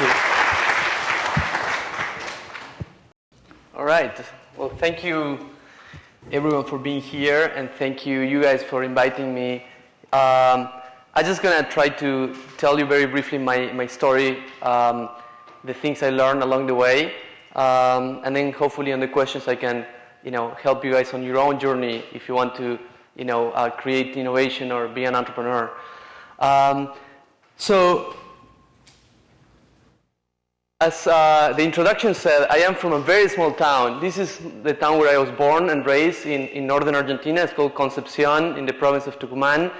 you. All right. Well, thank you, everyone, for being here, and thank you guys for inviting me. I'm just going to try to tell you very briefly my story, the things I learned along the way, and then hopefully on the questions I can, help you guys on your own journey if you want to, create innovation or be an entrepreneur. So, as the introduction said, I am from a very small town. This is the town where I was born and raised in northern Argentina. It's called Concepcion in the province of Tucumán.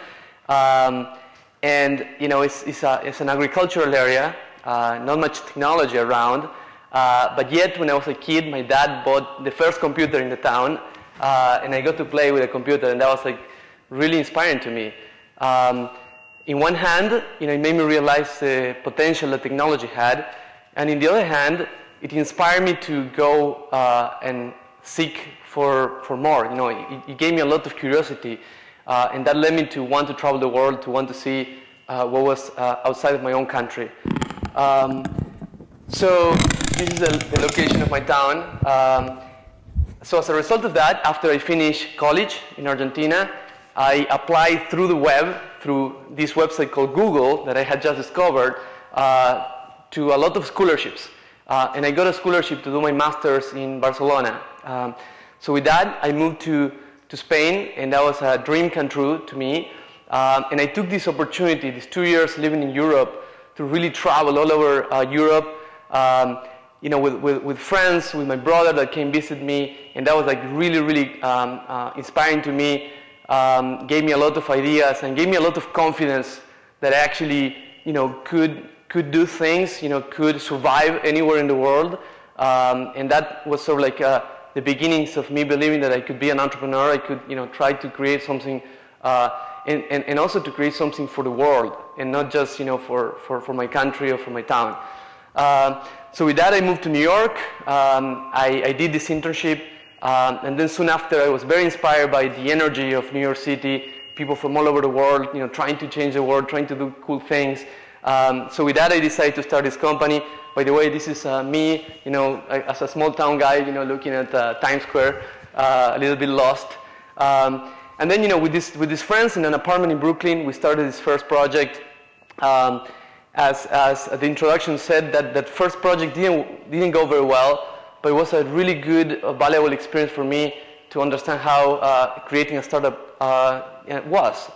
And it's an agricultural area, not much technology around. But yet, when I was a kid, my dad bought the first computer in the town, and I got to play with a computer, and that was really inspiring to me. In one hand, it made me realize the potential that technology had, and in the other hand, it inspired me to go and seek for more. It gave me a lot of curiosity, and that led me to want to travel the world, to want to see what was outside of my own country. So this is the location of my town. So as a result of that, after I finished college in Argentina, I applied through the web, through this website called Google that I had just discovered, to a lot of scholarships. And I got a scholarship to do my master's in Barcelona. So with that, I moved to Spain, and that was a dream come true to me. And I took this opportunity, these 2 years living in Europe, to really travel all over Europe, with friends, with my brother that came visit me, and that was really, really inspiring to me. Gave me a lot of ideas and gave me a lot of confidence that I actually, could do things, could survive anywhere in the world. And that was sort of the beginnings of me believing that I could be an entrepreneur. I could, try to create something, and also to create something for the world, and not just, for my country or for my town. So with that, I moved to New York. I did this internship, and then soon after, I was very inspired by the energy of New York City, people from all over the world, trying to change the world, trying to do cool things. So with that, I decided to start this company. By the way, this is me, as a small town guy, looking at Times Square, a little bit lost. And then, with these friends in an apartment in Brooklyn, we started this first project. As the introduction said, that first project didn't go very well, but it was a really good, valuable experience for me to understand how creating a startup was.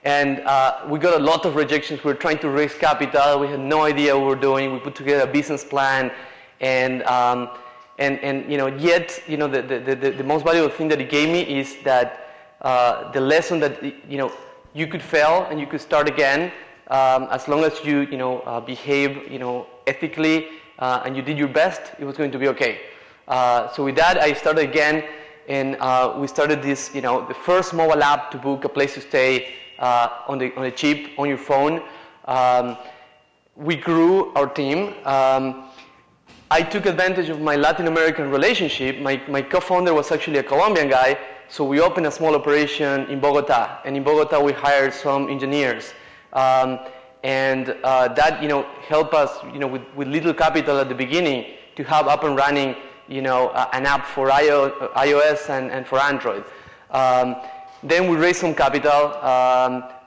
And we got a lot of rejections. We were trying to raise capital. We had no idea what we were doing. We put together a business plan, and yet the most valuable thing that it gave me is that the lesson that you could fail and you could start again as long as you behave ethically and you did your best. It was going to be okay. So with that, I started again, and we started this the first mobile app to book a place to stay. On the chip, on your phone. We grew our team. I took advantage of my Latin American relationship. My co-founder was actually a Colombian guy, so we opened a small operation in Bogota. And in Bogota, we hired some engineers. And that helped us with little capital at the beginning to have up and running an app for iOS and for Android. Then we raised some capital.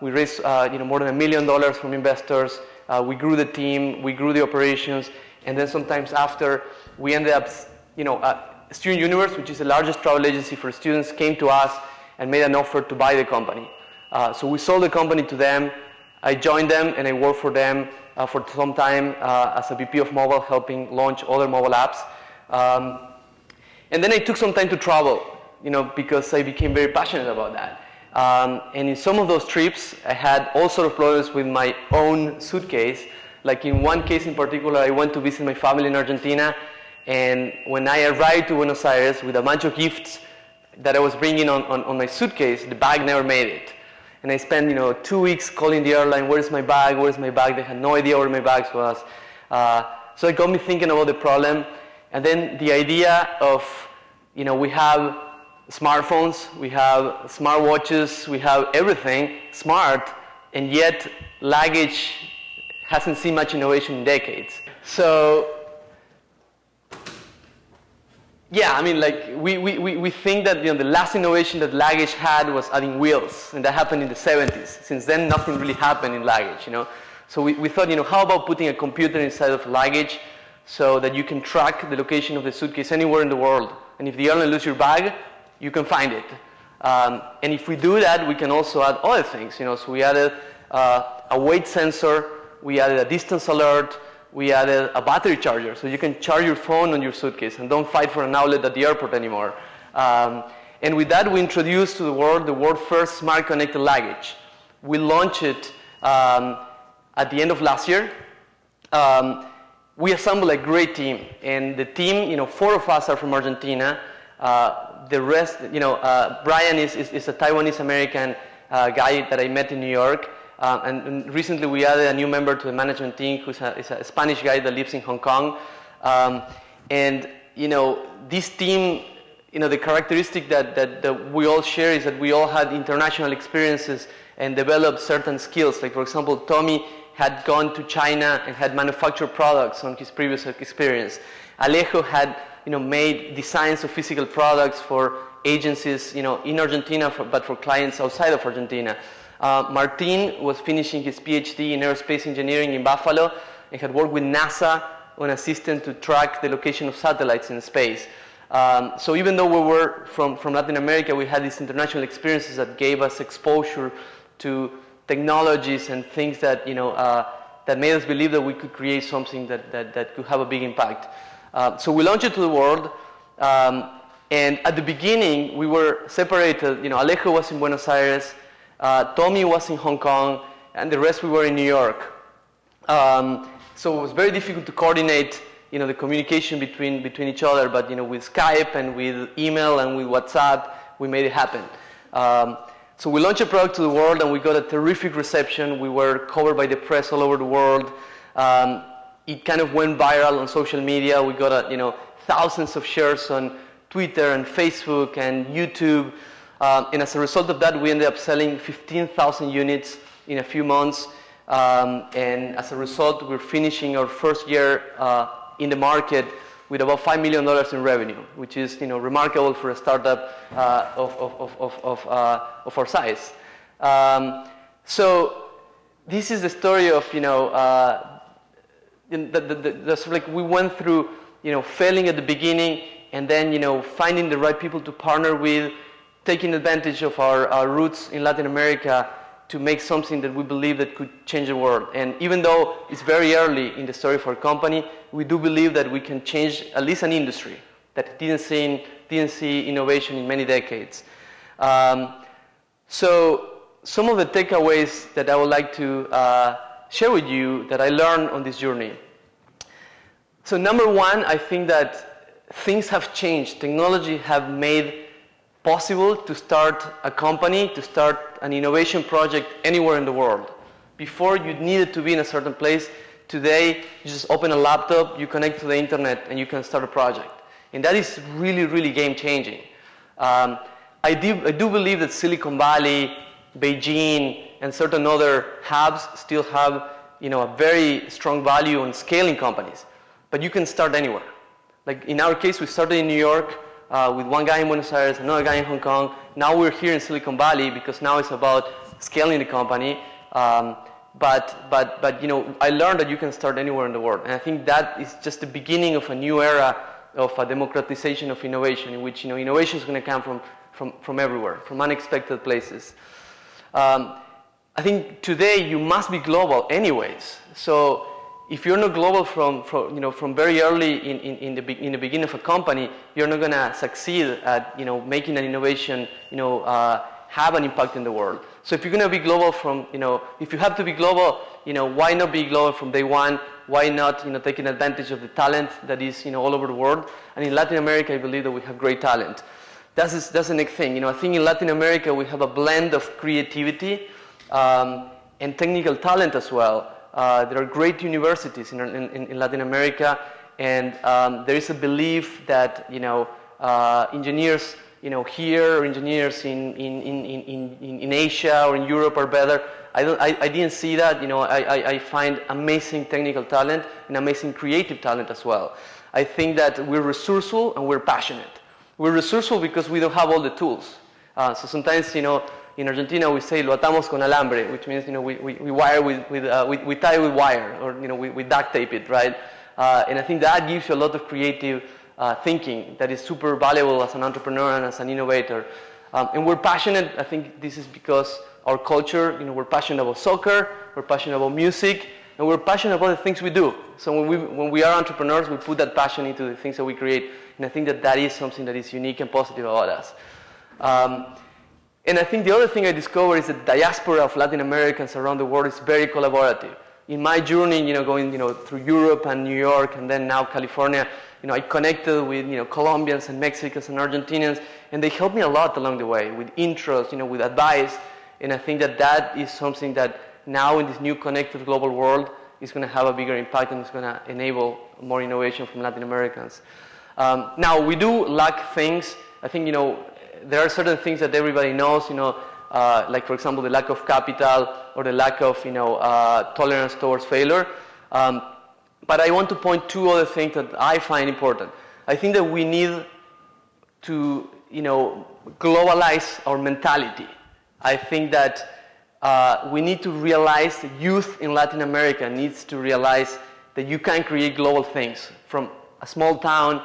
We raised more than $1 million from investors. We grew the team, we grew the operations, and then sometimes after, we ended up, Student Universe, which is the largest travel agency for students, came to us and made an offer to buy the company. So we sold the company to them. I joined them and I worked for them for some time as a VP of mobile, helping launch other mobile apps. And then I took some time to travel. Because I became very passionate about that. And in some of those trips, I had all sorts of problems with my own suitcase. Like in one case in particular, I went to visit my family in Argentina, and when I arrived to Buenos Aires with a bunch of gifts that I was bringing on my suitcase, the bag never made it. And I spent 2 weeks calling the airline, where's my bag, where's my bag? They had no idea where my bag was. So it got me thinking about the problem. And then the idea of, we have smartphones, we have smartwatches, we have everything smart, and yet luggage hasn't seen much innovation in decades. So, yeah, I mean, like, we think that, you know, the last innovation that luggage had was adding wheels, and that happened in the 70s. Since then, nothing really happened in luggage, you know. So we thought, you know, how about putting a computer inside of luggage so that you can track the location of the suitcase anywhere in the world. And if the airline loses your bag, you can find it. And if we do that, we can also add other things, you know. So we added a weight sensor, we added a distance alert, we added a battery charger, so you can charge your phone on your suitcase and don't fight for an outlet at the airport anymore. And with that, we introduced to the world's first smart connected luggage. We launched it at the end of last year. We assembled a great team, and the team, you know, 4 of us are from Argentina. The rest, you know, Brian is a Taiwanese American guy that I met in New York. And recently we added a new member to the management team who's a Spanish guy that lives in Hong Kong. And, you know, this team, you know, the characteristic that we all share is that we all had international experiences and developed certain skills. Like, for example, Tommy had gone to China and had manufactured products on his previous experience. Alejo had, you know, made designs of physical products for agencies, you know, in Argentina, but for clients outside of Argentina. Martin was finishing his PhD in aerospace engineering in Buffalo and had worked with NASA on a system to track the location of satellites in space. So even though we were from Latin America, we had these international experiences that gave us exposure to technologies and things that, you know, that made us believe that we could create something that could have a big impact. So we launched it to the world. And at the beginning, we were separated. You know, Alejo was in Buenos Aires, Tommy was in Hong Kong, and the rest we were in New York. So it was very difficult to coordinate, you know, the communication between each other. But, you know, with Skype and with email and with WhatsApp, we made it happen. So we launched a product to the world, and we got a terrific reception. We were covered by the press all over the world. It kind of went viral on social media. We got, you know, thousands of shares on Twitter and Facebook and YouTube. And as a result of that, we ended up selling 15,000 units in a few months. And as a result, we're finishing our first year in the market with about $5 million in revenue, which is, you know, remarkable for a startup of our size. So this is the story of, you know, like we went through, you know, failing at the beginning, and then, you know, finding the right people to partner with, taking advantage of our roots in Latin America to make something that we believe that could change the world. And even though it's very early in the story of our company, we do believe that we can change at least an industry that didn't see innovation in many decades. So some of the takeaways that I would like to share with you that I learned on this journey. So number one, I think that things have changed. Technology have made possible to start a company, to start an innovation project anywhere in the world. Before, you needed to be in a certain place. Today, you just open a laptop, you connect to the internet, and you can start a project. And that is really, really game-changing. I do believe that Silicon Valley, Beijing, and certain other hubs still have, you know, a very strong value on scaling companies. But you can start anywhere. Like in our case, we started in New York, with one guy in Buenos Aires, another guy in Hong Kong. Now we're here in Silicon Valley because now it's about scaling the company. But you know, I learned that you can start anywhere in the world, and I think that is just the beginning of a new era of a democratization of innovation, in which, you know, innovation is going to come from everywhere, from unexpected places. I think today you must be global, anyways. So if you're not global from very early in the beginning of a company, you're not going to succeed at, you know, making an innovation, you know, have an impact in the world. So if you're going to be global if you have to be global, you know, why not be global from day one? Why not, you know, taking advantage of the talent that is, you know, all over the world? And in Latin America, I believe that we have great talent. That's the next thing. You know, I think in Latin America we have a blend of creativity and technical talent as well. There are great universities in Latin America, and there is a belief that, you know, engineers, here or engineers in Asia or in Europe are better. I didn't see that. I find amazing technical talent and amazing creative talent as well. I think that we're resourceful and we're passionate. We're resourceful because we don't have all the tools. So sometimes, in Argentina we say "lo atamos con alambre," which means we wire we tie with wire, or we duct tape it, right? And I think that gives you a lot of creative thinking that is super valuable as an entrepreneur and as an innovator. And we're passionate. I think this is because our culture, we're passionate about soccer, we're passionate about music, and we're passionate about the things we do. So when we are entrepreneurs, we put that passion into the things that we create. And I think that is something that is unique and positive about us. And I think the other thing I discovered is that the diaspora of Latin Americans around the world is very collaborative. In my journey, going through Europe and New York and then now California, I connected with Colombians and Mexicans and Argentinians, and they helped me a lot along the way with intros, with advice. And I think that is something that now in this new connected global world is going to have a bigger impact and it's going to enable more innovation from Latin Americans. Now we do lack things. I think there are certain things that everybody knows. Like for example the lack of capital or the lack of tolerance towards failure. But I want to point two other things that I find important. I think that we need to globalize our mentality. I think that we need to realize the youth in Latin America needs to realize that you can create global things from a small town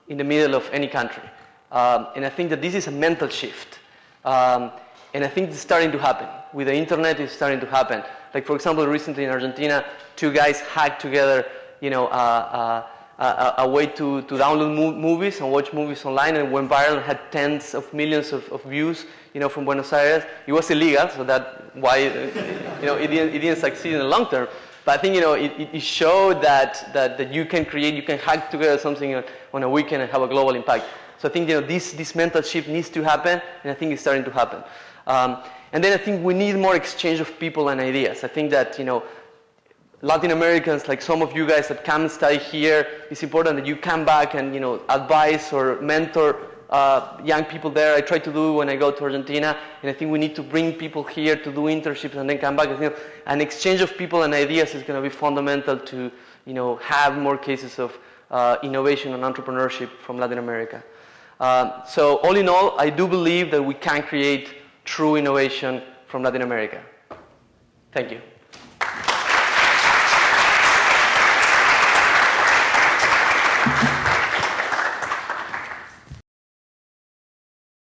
in the middle of any country. And I think that this is a mental shift. And I think it's starting to happen. With the internet, it's starting to happen. Like for example, recently in Argentina, two guys hacked together a way to download movies and watch movies online, and went viral and had tens of millions of views, from Buenos Aires. It was illegal, so that's why, it didn't succeed in the long term. But I think, it showed that you can hack together something on a weekend and have a global impact. So I think, this mental shift needs to happen, and I think it's starting to happen. And then I think we need more exchange of people and ideas. I think that, Latin Americans, like some of you guys that come and study here, it's important that you come back and, advise or mentor young people there. I try to do when I go to Argentina, and I think we need to bring people here to do internships and then come back. I think an exchange of people and ideas is going to be fundamental to, have more cases of innovation and entrepreneurship from Latin America. So all in all, I do believe that we can create true innovation from Latin America. Thank you.